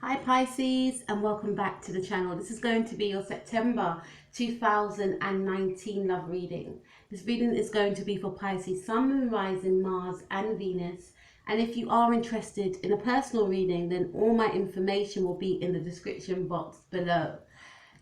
Hi Pisces, and welcome back to the channel. This is going to be your September 2019 love reading. This reading is going to be for Pisces Sun, Moon, Rising, Mars and Venus. And if you are interested in a personal reading, then all my information will be in the description box below.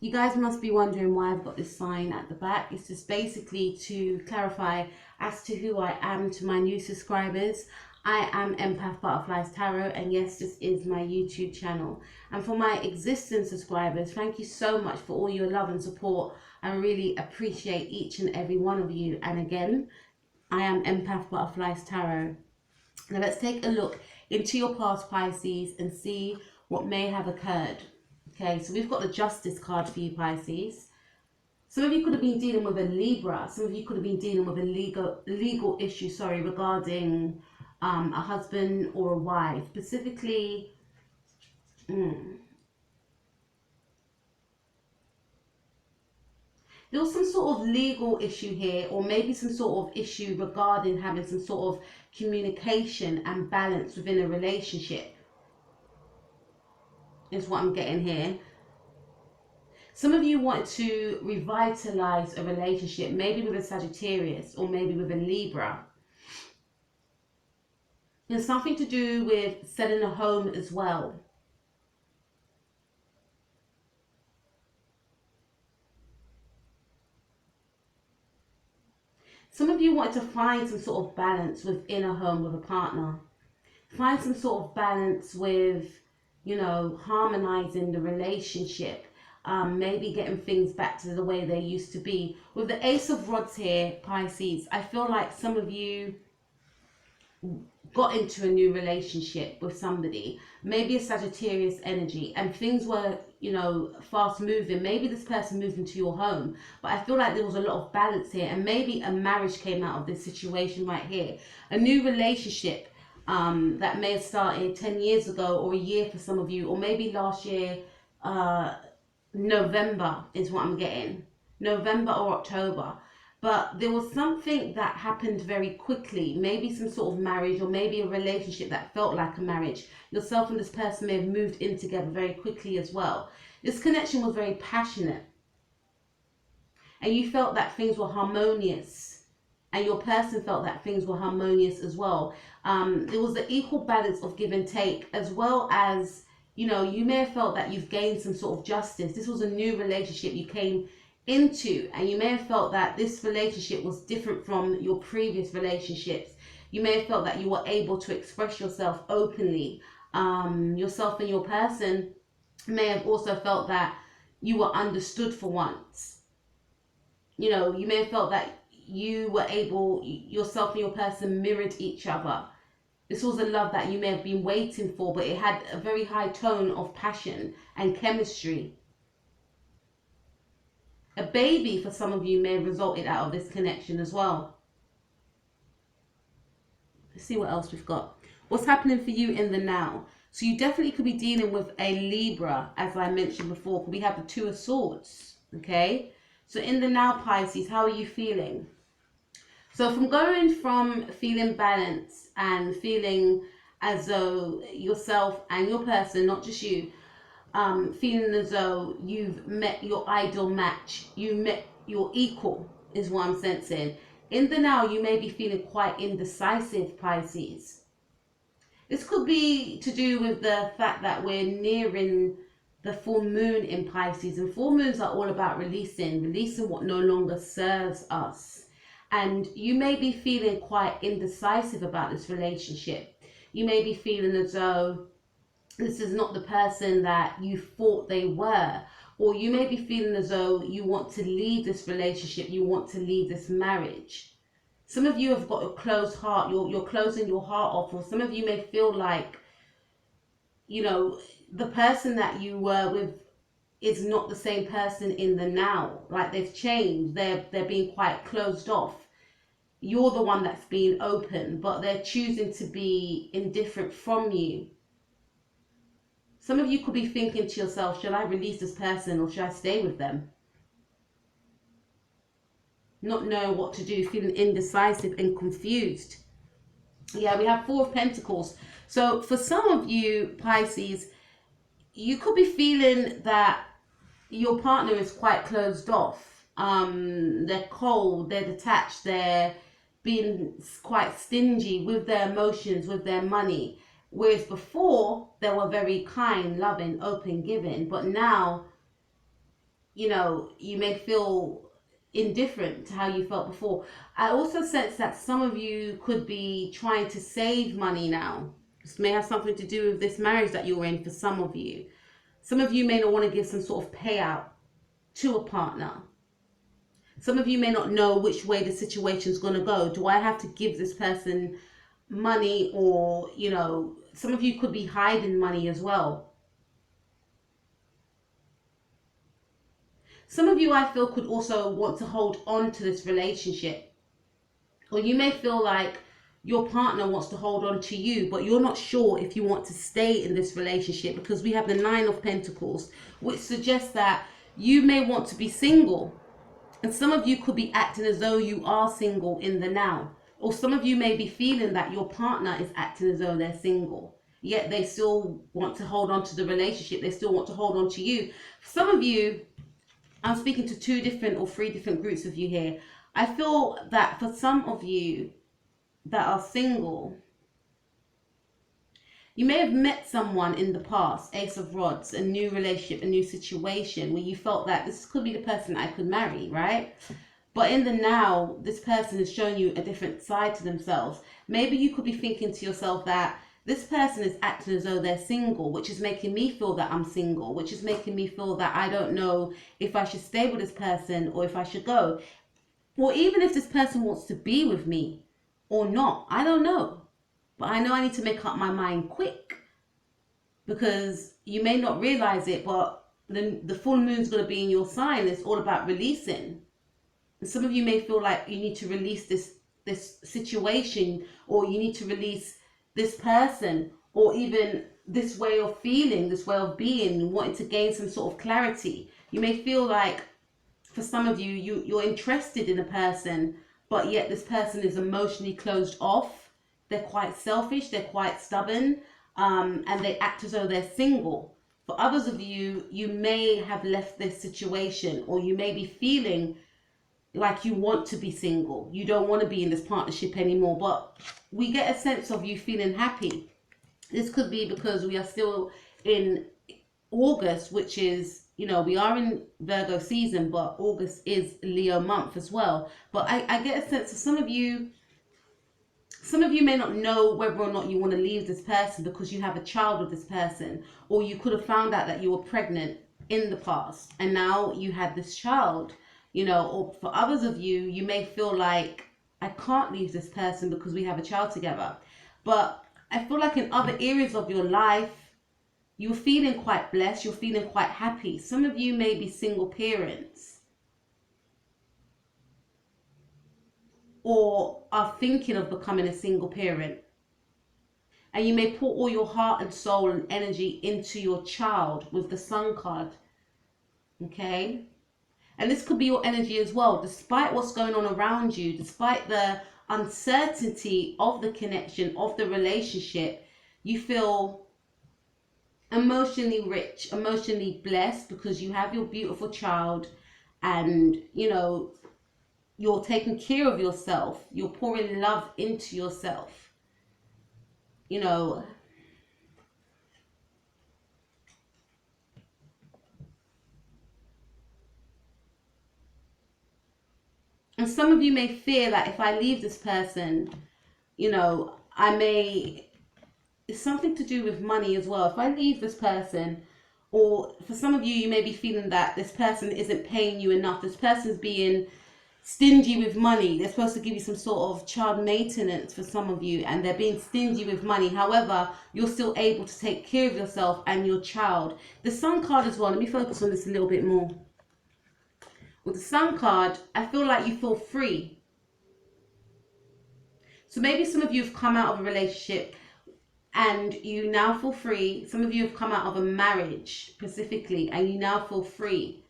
You guys must be wondering why I've got this sign at the back. It's just basically to clarify as to who I am to my new subscribers. I am Empath Butterflies Tarot, and yes, this is my YouTube channel. And for my existing subscribers, thank you so much for all your love and support. I really appreciate each and every one of you. And again, I am Empath Butterflies Tarot. Now let's take a look into your past, Pisces, and see what may have occurred. Okay, so we've got the Justice card for you, Pisces. Some of you could have been dealing with a Libra. Some of you could have been dealing with a legal issue, regarding a husband or a wife. Specifically, there was some sort of legal issue here, or maybe some sort of issue regarding having some sort of communication and balance within a relationship, is what I'm getting here. Some of you want to revitalize a relationship, maybe with a Sagittarius or maybe with a Libra. There's something to do with selling a home as well. Some of you want to find some sort of balance within a home with a partner. Find some sort of balance with, harmonizing the relationship. Maybe getting things back to the way they used to be. With the Ace of Rods here, Pisces, I feel like some of you got into a new relationship with somebody, maybe a Sagittarius energy, and things were, fast moving. Maybe this person moved into your home, but I feel like there was a lot of balance here, and maybe a marriage came out of this situation right here. A new relationship that may have started 10 years ago, or a year for some of you, or maybe last year, November is what I'm getting. November or October. But there was something that happened very quickly. Maybe some sort of marriage, or maybe a relationship that felt like a marriage. Yourself and this person may have moved in together very quickly as well. This connection was very passionate. And you felt that things were harmonious. And your person felt that things were harmonious as well. There was the equal balance of give and take, as well as, you may have felt that you've gained some sort of justice. This was a new relationship you came into, and you may have felt that this relationship was different from your previous relationships. You may have felt that you were able to express yourself openly. Yourself and your person may have also felt that you were understood for once. You may have felt that you were able, yourself and your person mirrored each other. This was a love that you may have been waiting for, but it had a very high tone of passion and chemistry. A baby for some of you may have resulted out of this connection as well. Let's see what else we've got. What's happening for you in the now? So you definitely could be dealing with a Libra, as I mentioned before. We have the Two of Swords, okay? So in the now, Pisces, how are you feeling? So going from feeling balanced and feeling as though yourself and your person, not just you, feeling as though you've met your ideal match, you met your equal, is what I'm sensing. In the now, you may be feeling quite indecisive, Pisces. This could be to do with the fact that we're nearing the full moon in Pisces, and full moons are all about releasing what no longer serves us. And you may be feeling quite indecisive about this relationship. You may be feeling as though this is not the person that you thought they were. Or you may be feeling as though you want to leave this relationship, you want to leave this marriage. Some of you have got a closed heart, you're closing your heart off. Or some of you may feel like, the person that you were with is not the same person in the now. Like they've changed, they're being quite closed off. You're the one that's being open, but they're choosing to be indifferent from you. Some of you could be thinking to yourself, should I release this person or should I stay with them? Not knowing what to do, feeling indecisive and confused. Yeah, we have Four of Pentacles. So for some of you, Pisces, you could be feeling that your partner is quite closed off. They're cold, they're detached, they're being quite stingy with their emotions, with their money. Whereas before, they were very kind, loving, open, giving. But now, you know, you may feel indifferent to how you felt before. I also sense that some of you could be trying to save money now. This may have something to do with this marriage that you're in for some of you. Some of you may not want to give some sort of payout to a partner. Some of you may not know which way the situation is going to go. Do I have to give this person money, or, you know, some of you could be hiding money as well. Some of you, I feel, could also want to hold on to this relationship. Or you may feel like your partner wants to hold on to you, but you're not sure if you want to stay in this relationship, because we have the Nine of Pentacles, which suggests that you may want to be single. And some of you could be acting as though you are single in the now. Or some of you may be feeling that your partner is acting as though they're single, yet they still want to hold on to the relationship. They still want to hold on to you. For some of you, I'm speaking to 2 different or 3 different groups of you here. I feel that for some of you that are single, you may have met someone in the past, Ace of Rods, a new relationship, a new situation, where you felt that this could be the person I could marry, right? But in the now, this person is showing you a different side to themselves. Maybe you could be thinking to yourself that this person is acting as though they're single, which is making me feel that I'm single, which is making me feel that I don't know if I should stay with this person or if I should go. Or even if this person wants to be with me or not, I don't know. But I know I need to make up my mind quick, because you may not realize it, but the full moon's going to be in your sign. It's all about releasing. And some of you may feel like you need to release this situation, or you need to release this person, or even this way of feeling, this way of being, wanting to gain some sort of clarity. You may feel like, for some of you, you're interested in a person, but yet this person is emotionally closed off. They're quite selfish, they're quite stubborn, and they act as though they're single. For others of you, you may have left this situation, or you may be feeling like you want to be single. You don't want to be in this partnership anymore, but we get a sense of you feeling happy. This could be because we are still in August, which is, you know, we are in Virgo season, but August is Leo month as well. But I get a sense of some of you may not know whether or not you want to leave this person because you have a child with this person, or you could have found out that you were pregnant in the past and now you had this child, you know. Or for others of you, you may feel like, I can't leave this person because we have a child together. But I feel like in other areas of your life, you're feeling quite blessed, you're feeling quite happy. Some of you may be single parents, or are thinking of becoming a single parent. And you may pour all your heart and soul and energy into your child with the Sun card. Okay? And this could be your energy as well. Despite what's going on around you, despite the uncertainty of the connection, of the relationship, you feel emotionally rich, emotionally blessed, because you have your beautiful child, and, you know, you're taking care of yourself. You're pouring love into yourself. You know, and some of you may fear that if I leave this person, you know, it's something to do with money as well. If I leave this person, or for some of you, you may be feeling that this person isn't paying you enough. This person's being stingy with money. They're supposed to give you some sort of child maintenance for some of you, and they're being stingy with money. However, you're still able to take care of yourself and your child. The Sun card as well, let me focus on this a little bit more. With the Sun card, I feel like you feel free. So maybe some of you have come out of a relationship and you now feel free. Some of you have come out of a marriage specifically, and you now feel free.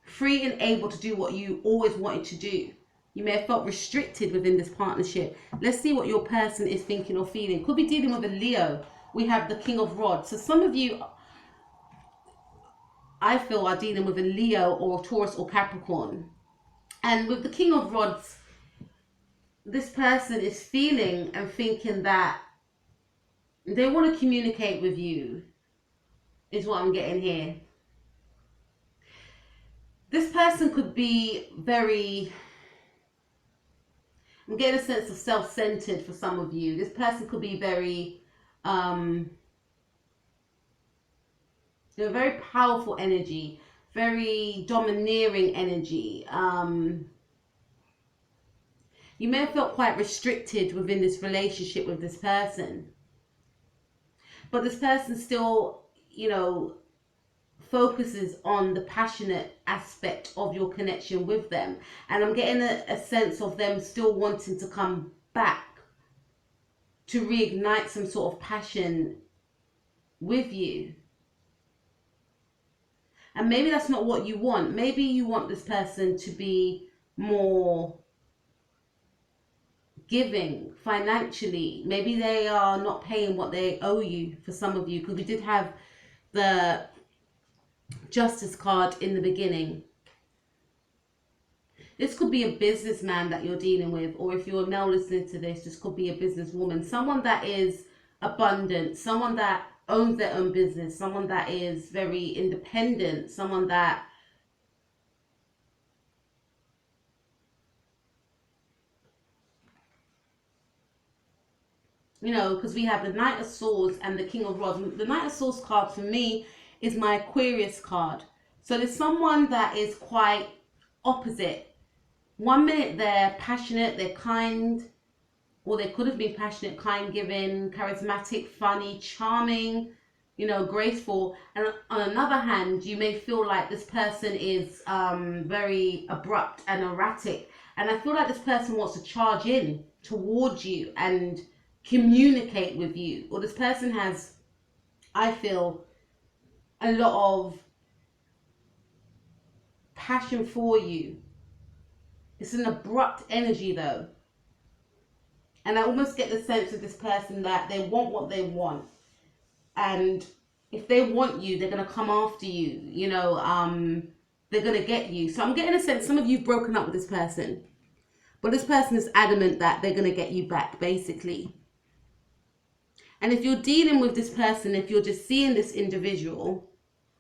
Free and able to do what you always wanted to do. You may have felt restricted within this partnership. Let's see what your person is thinking or feeling. Could be dealing with a Leo we have the King of Rods. So some of you, I feel, are dealing with a Leo or Taurus or Capricorn. And with the King of Rods, this person is feeling and thinking that they want to communicate with you, is what I'm getting here. This person could be very, I'm getting a sense of self-centered for some of you. This person could be very, very powerful energy, very domineering energy. You may have felt quite restricted within this relationship with this person. But this person still, focuses on the passionate aspect of your connection with them. And I'm getting a sense of them still wanting to come back to reignite some sort of passion with you. And maybe that's not what you want. Maybe you want this person to be more giving financially. Maybe they are not paying what they owe you, for some of you, because we did have the Justice card in the beginning. This could be a businessman that you're dealing with, or if you're now listening to this could be a businesswoman, someone that is abundant, someone that owns their own business, someone that is very independent, someone that because we have the Knight of Swords and the King of Rods. The Knight of Swords card for me is my Aquarius card. So there's someone that is quite opposite. 1 minute they're passionate, they're kind, or they could have been passionate, kind, giving, charismatic, funny, charming, graceful. And on another hand, you may feel like this person is very abrupt and erratic. And I feel like this person wants to charge in towards you and communicate with you. Or this person has, I feel, a lot of passion for you. It's an abrupt energy though. And I almost get the sense of this person that they want what they want. And if they want you, they're going to come after you. They're going to get you. So I'm getting a sense some of you've broken up with this person. But this person is adamant that they're going to get you back, basically. And if you're dealing with this person, if you're just seeing this individual,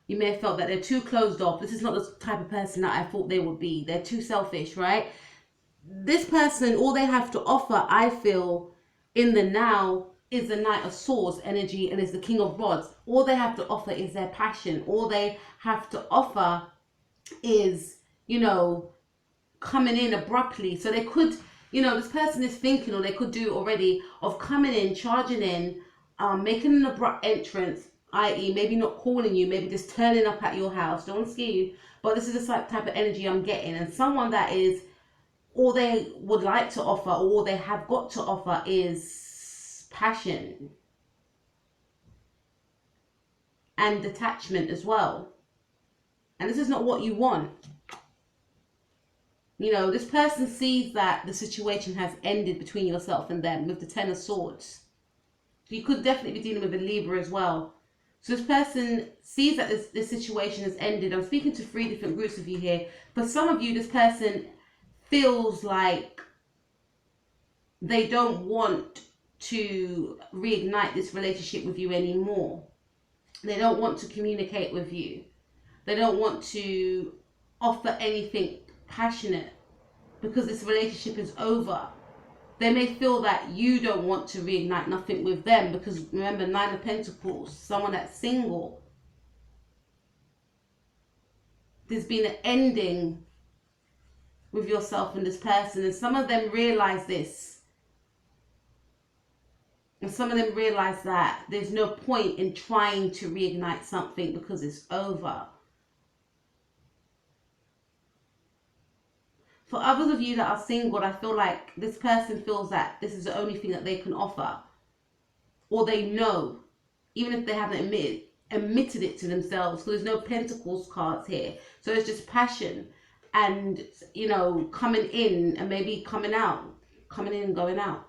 you may have felt that they're too closed off. This is not the type of person that I thought they would be. They're too selfish, right? This person, all they have to offer, I feel, in the now is the Knight of Swords energy and is the King of Rods. All they have to offer is their passion. All they have to offer is, coming in abruptly. So they could, this person is thinking, or they could do it already, of coming in, charging in, making an abrupt entrance, i.e. maybe not calling you, maybe just turning up at your house. Don't want to scare you, but this is the type of energy I'm getting. And someone that is, all they would like to offer, or all they have got to offer is passion and detachment as well. And this is not what you want. This person sees that the situation has ended between yourself and them with the Ten of Swords. You could definitely be dealing with a Libra as well. So this person sees that this situation has ended. I'm speaking to 3 different groups of you here. For some of you, this person feels like they don't want to reignite this relationship with you anymore. They don't want to communicate with you. They don't want to offer anything passionate because this relationship is over. They may feel that you don't want to reignite nothing with them because, remember, 9 of Pentacles, someone that's single. There's been an ending with yourself and this person, and some of them realize this. And some of them realize that there's no point in trying to reignite something because it's over. For others of you that are single, I feel like this person feels that this is the only thing that they can offer. Or they know, even if they haven't admitted it to themselves. So there's no Pentacles cards here. So it's just passion and, coming in and maybe coming out. Coming in and going out.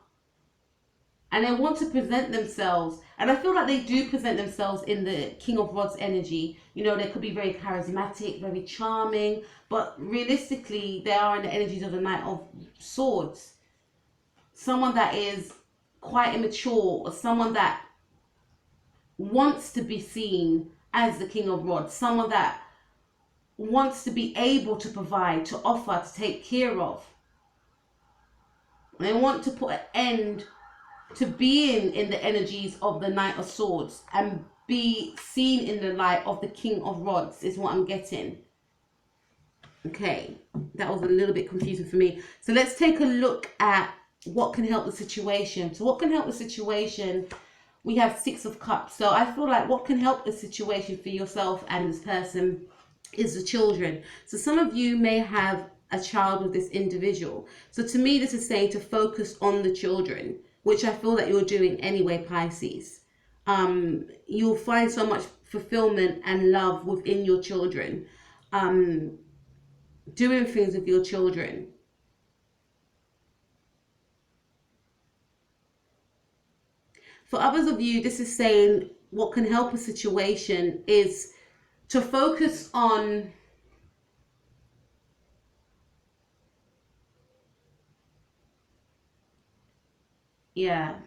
and they want to present themselves. And I feel like they do present themselves in the King of Rods energy. You know, they could be very charismatic, very charming, but realistically, they are in the energies of the Knight of Swords. Someone that is quite immature, or someone that wants to be seen as the King of Rods, someone that wants to be able to provide, to offer, to take care of. They want to put an end to being in the energies of the Knight of Swords and be seen in the light of the King of Rods is what I'm getting. Okay, that was a little bit confusing for me. So let's take a look at what can help the situation. So what can help the situation? We have Six of Cups. So I feel like what can help the situation for yourself and this person is the children. So some of you may have a child with this individual. So to me, this is saying to focus on the children, which I feel that you're doing anyway, Pisces. You'll find so much fulfillment and love within your children. Doing things with your children. For others of you, this is saying what can help a situation is to focus on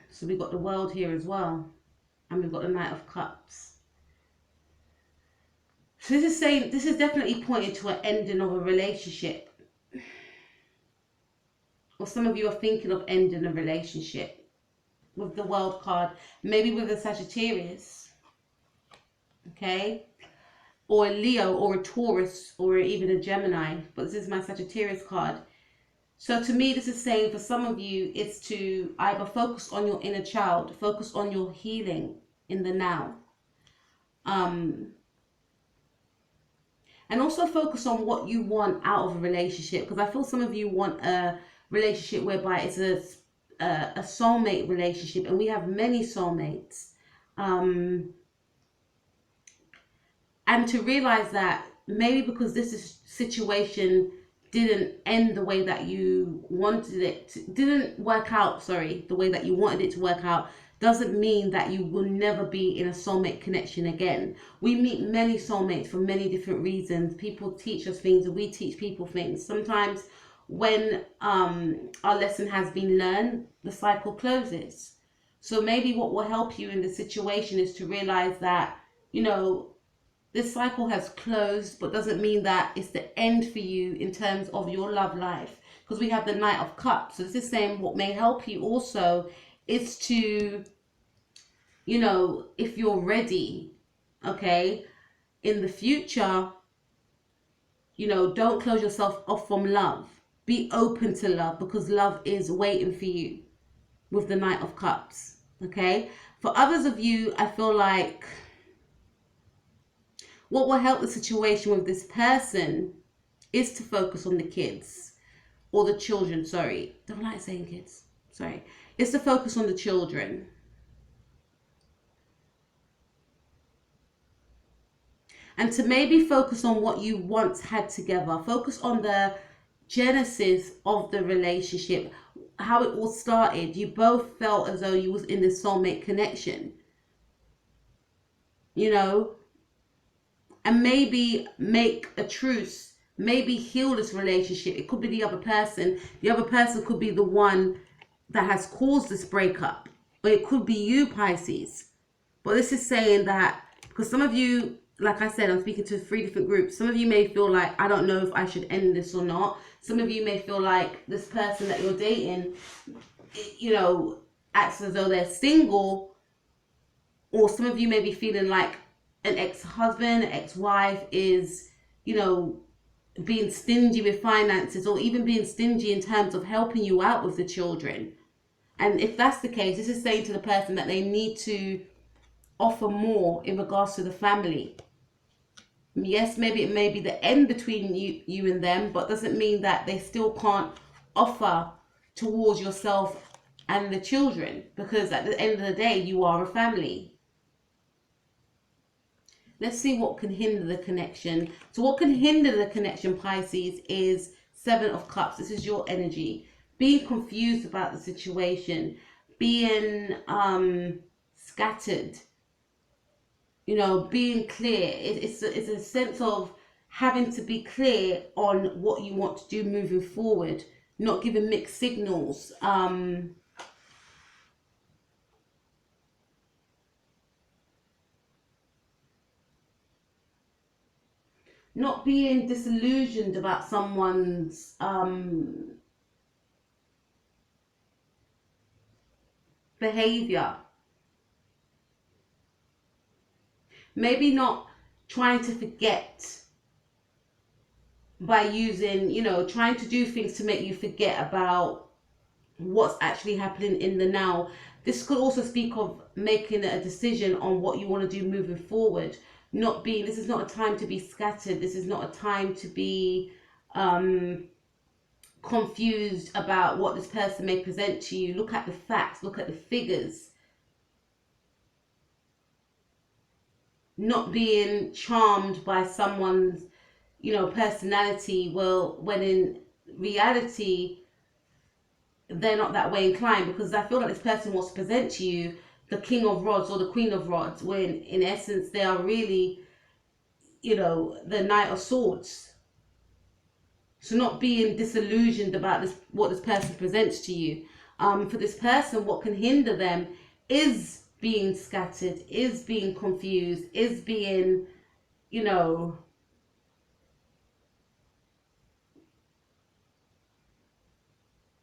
so we've got the World here as well, and we've got the Knight of Cups. So this is saying, this is definitely pointing to an ending of a relationship, or some of you are thinking of ending a relationship with the World card, maybe with a Sagittarius, okay, or a Leo, or a Taurus, or even a Gemini, but this is my Sagittarius card. So to me, this is saying for some of you, it's to either focus on your inner child, focus on your healing in the now. And also focus on what you want out of a relationship. Because I feel some of you want a relationship whereby it's a soulmate relationship. And we have many soulmates. And to realize that maybe because this situation didn't end the way that you wanted it to, didn't work out, sorry, the way that you wanted it to work out, doesn't mean that you will never be in a soulmate connection again. We meet many soulmates for many different reasons. People teach us things and we teach people things. Sometimes when our lesson has been learned, the cycle closes. So maybe what will help you in this situation is to realize that, you know, this cycle has closed, but doesn't mean that it's the end for you in terms of your love life. Because we have the Knight of Cups. So this is saying what may help you also is to, you know, if you're ready, okay, in the future, you know, don't close yourself off from love. Be open to love, because love is waiting for you with the Knight of Cups, okay? For others of you, I feel like what will help the situation with this person is to focus on the kids, or the children, sorry. Don't like saying kids, sorry. It's to focus on the children. And to maybe focus on what you once had together. Focus on the genesis of the relationship, how it all started. You both felt as though you was in this soulmate connection, you know, and maybe make a truce, maybe heal this relationship. It could be the other person. The other person could be the one that has caused this breakup, or it could be you, Pisces. But this is saying that, because some of you, like I said, I'm speaking to 3 different groups. Some of you may feel like, I don't know if I should end this or not. Some of you may feel like this person that you're dating, you know, acts as though they're single. Or some of you may be feeling like an ex-husband, ex-wife is, you know, being stingy with finances, or even being stingy in terms of helping you out with the children. And if that's the case, this is saying to the person that they need to offer more in regards to the family. Yes, maybe it may be the end between you and them, but doesn't mean that they still can't offer towards yourself and the children, because at the end of the day, you are a family. Let's see what can hinder the connection. So what can hinder the connection, Pisces, is 7 of Cups. This is your energy. Being confused about the situation. being scattered, you know, being clear. It's a sense of having to be clear on what you want to do moving forward, not giving mixed signals. Not being disillusioned about someone's behavior. Maybe not trying to forget by using, you know, trying to do things to make you forget about what's actually happening in the now. This could also speak of making a decision on what you want to do moving forward. Not being, this is not a time to be scattered. This is not a time to be confused about what this person may present to you. Look at the facts, look at the figures. Not being charmed by someone's, you know, personality, well, when in reality they're not that way inclined, because I feel like this person wants to present to you the King of Rods or the Queen of Rods, when in essence they are really, you know, the Knight of Swords. So not being disillusioned about this, what this person presents to you. For this person, what can hinder them is being scattered, is being confused, is being, you know,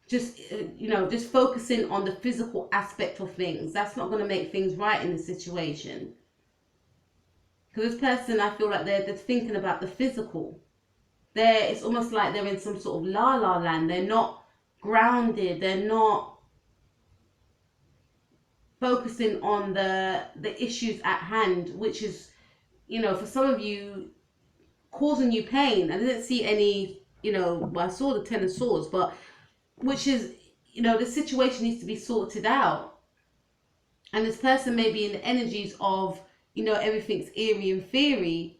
just, you know, just focusing on the physical aspect of things. That's not going to make things right in the situation. Because this person, I feel like they're thinking about the physical. It's almost like they're in some sort of la-la land. They're not grounded. They're not focusing on the issues at hand, which is, you know, for some of you, causing you pain. I didn't see any, you know, well, I saw the Ten of Swords, but which is, you know, the situation needs to be sorted out. And this person may be in the energies of, you know, everything's eerie and fairy,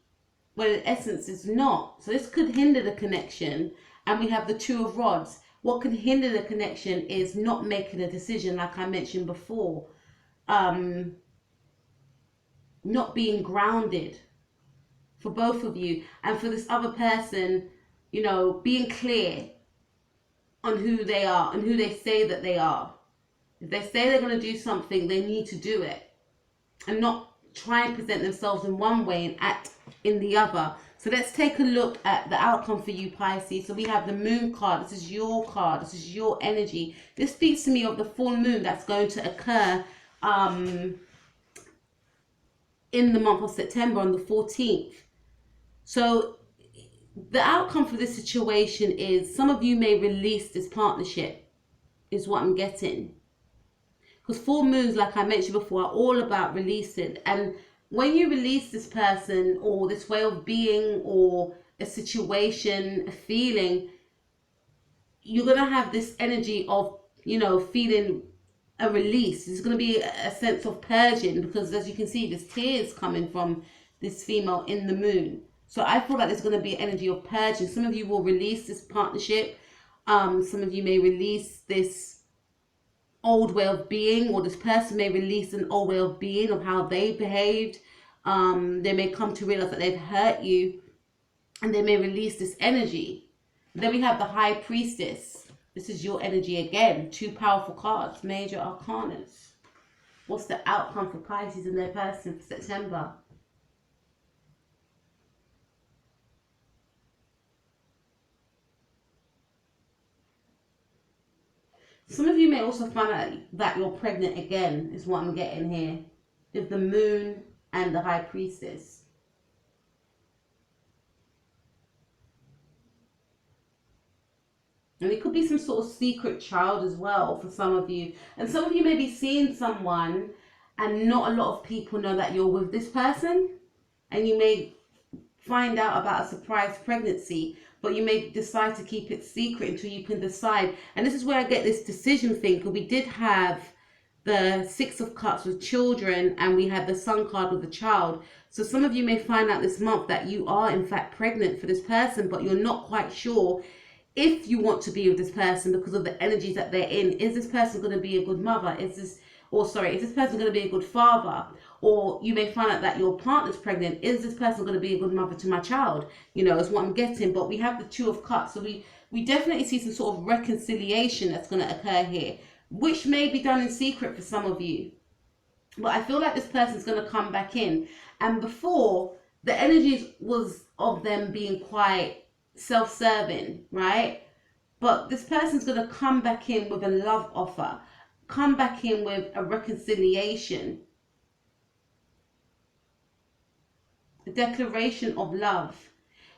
when in essence it's not. So this could hinder the connection. And we have the Two of Rods. What can hinder the connection is not making a decision, like I mentioned before. Not being grounded for both of you. And for this other person, you know, being clear on who they are and who they say that they are. If they say they're going to do something, they need to do it. And not try and present themselves in one way and act in the other. So let's take a look at the outcome for you, Pisces. So we have the Moon card. This is your card. This is your energy. This speaks to me of the full moon that's going to occur in the month of September on the 14th. So the outcome for this situation is some of you may release this partnership, is what I'm getting. Because full moons, like I mentioned before, are all about releasing. And when you release this person or this way of being or a situation, a feeling, you're going to have this energy of, you know, feeling a release. There's going to be a sense of purging, because as you can see, there's tears coming from this female in the moon. So I feel like there's going to be an energy of purging. Some of you will release this partnership. Some of you may release this old way of being, or this person may release an old way of being, of how they behaved. They may come to realize that they've hurt you, and they may release this energy. Then we have the High Priestess. This is your energy again. Two powerful cards, major arcanas. What's the outcome for Pisces and their person for September? Some of you may also find out that you're pregnant again, is what I'm getting here. With the Moon and the High Priestess. And it could be some sort of secret child as well for some of you. And some of you may be seeing someone and not a lot of people know that you're with this person. And you may find out about a surprise pregnancy, but you may decide to keep it secret until you can decide. And this is where I get this decision thing, because we did have the Six of Cups with children, and we had the Sun card with the child. So some of you may find out this month that you are in fact pregnant for this person, but you're not quite sure if you want to be with this person because of the energies that they're in. Is this person going to be a good mother? Is this person going to be a good father? Or you may find out that your partner's pregnant. Is this person going to be a good mother to my child? You know, is what I'm getting. But we have the Two of Cups. So we definitely see some sort of reconciliation that's going to occur here, which may be done in secret for some of you. But I feel like this person's going to come back in. And before, the energies was of them being quite self-serving, right? But this person's going to come back in with a love offer, come back in with a reconciliation, a declaration of love.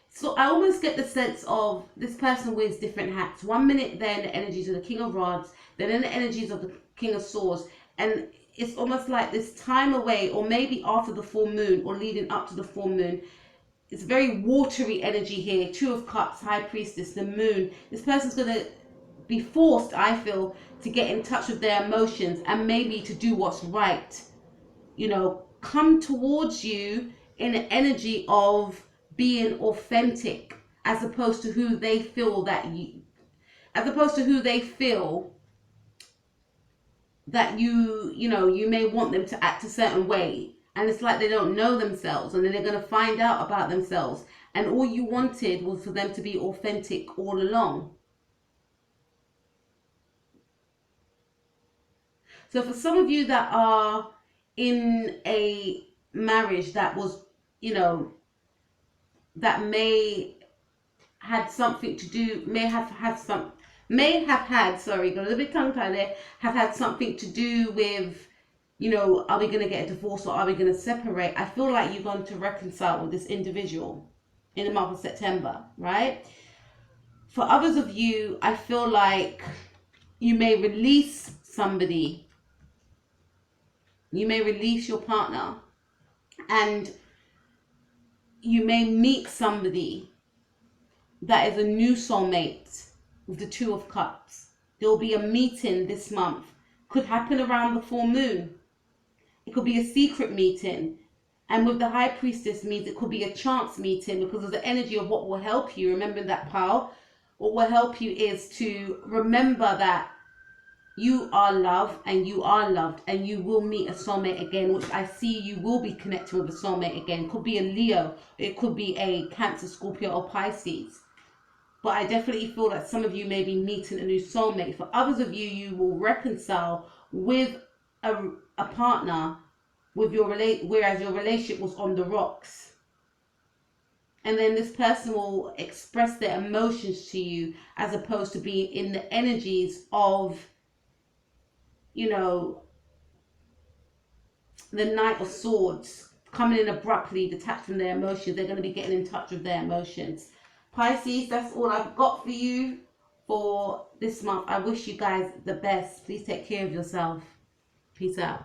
So I almost get the sense of this person wears different hats. 1 minute they're in the energies of the King of Rods, then in the energies of the King of Swords, and it's almost like this time away, or maybe after the full moon or leading up to the full moon. It's very watery energy here. Two of Cups, High Priestess, the moon. This person's going to be forced, I feel, to get in touch with their emotions and maybe to do what's right. You know, come towards you in an energy of being authentic, as opposed to who they feel that you, you may want them to act a certain way. And it's like they don't know themselves, and then they're going to find out about themselves. And all you wanted was for them to be authentic all along. So for some of you that are in a marriage that was, that may have had, got a little bit tongue tied there, have had something to do with, are we going to get a divorce or are we going to separate? I feel like you're going to reconcile with this individual in the month of September, right? For others of you, I feel like you may release somebody. You may release your partner, and you may meet somebody that is a new soulmate with the Two of Cups. There will be a meeting this month. Could happen around the full moon. It could be a secret meeting. And with the High Priestess means it could be a chance meeting, because of the energy of what will help you. Remember that power. What will help you is to remember that you are loved and you are loved, and you will meet a soulmate again, which I see you will be connecting with a soulmate again. It could be a Leo, it could be a Cancer, Scorpio or Pisces. But I definitely feel that some of you may be meeting a new soulmate. For others of you, you will reconcile with a partner with whereas your relationship was on the rocks. And then this person will express their emotions to you, as opposed to being in the energies of, the Knight of Swords, coming in abruptly, detached from their emotions. They're going to be getting in touch with their emotions. Pisces, that's all I've got for you for this month. I wish you guys the best. Please take care of yourself. Peace out.